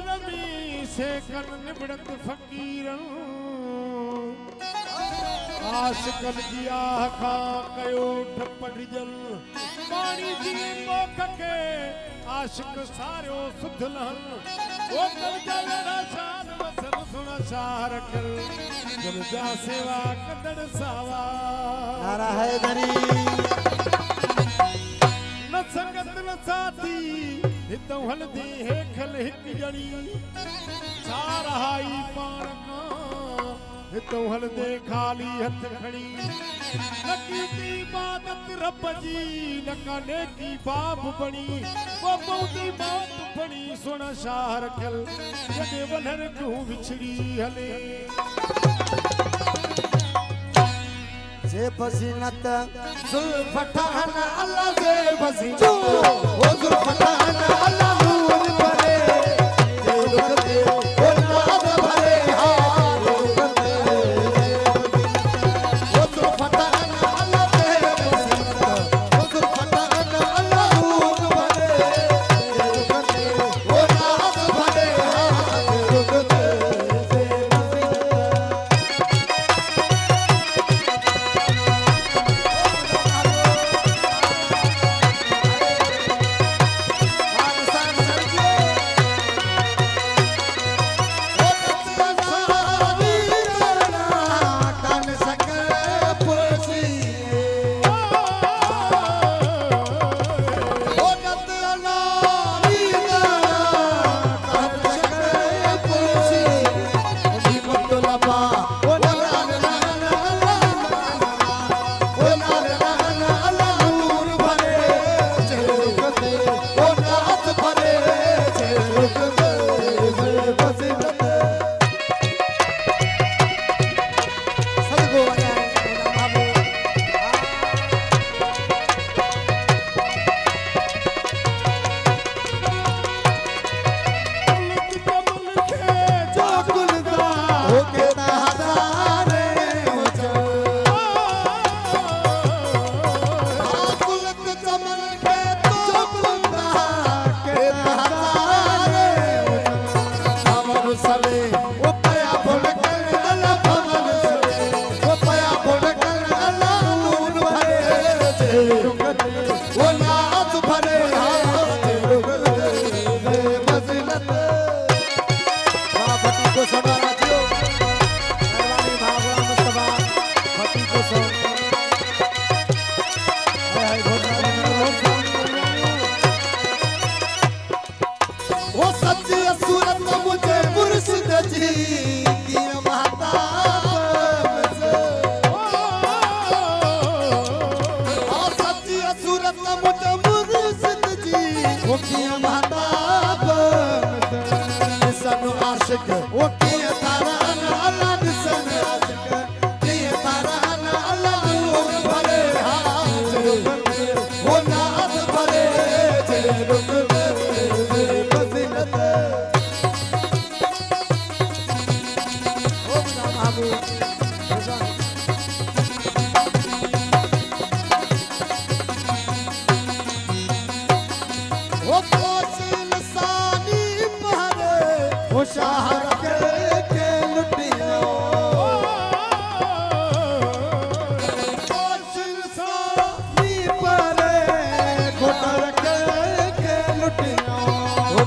नरमी से कर निबड़त फकीरन आशिकन जी आह खां कयो ठप डिजल पानी जी मोख के आशिक सारियो सुधलन ओ कल जलना शान वसन सुन शार कर जल जा सेवा कदड़ सावा नारा है धरी न संगत न साथी हितों हलदी है खल हिक जणी सारहाई पाण का हितों हलदे खाली हथ खड़ी न कीती इबादत रब जी न काने की बाप बनी वो बहुती बात बनी सुन शार खल जदे वलर तू विछड़ी हले जे फसीनत जुल्फठान अल्लाह जे फसीनत वो जुल्फठान अल्लाह नूर भरे जे रुकते वो नाद भरे हां रुकते वो जुल्फठान अल्लाह जे फसीनत वो जुल्फठान अल्लाह नूर भरे जे रुकते वो नाद भरे हां रुकते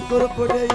कुरकुड़ई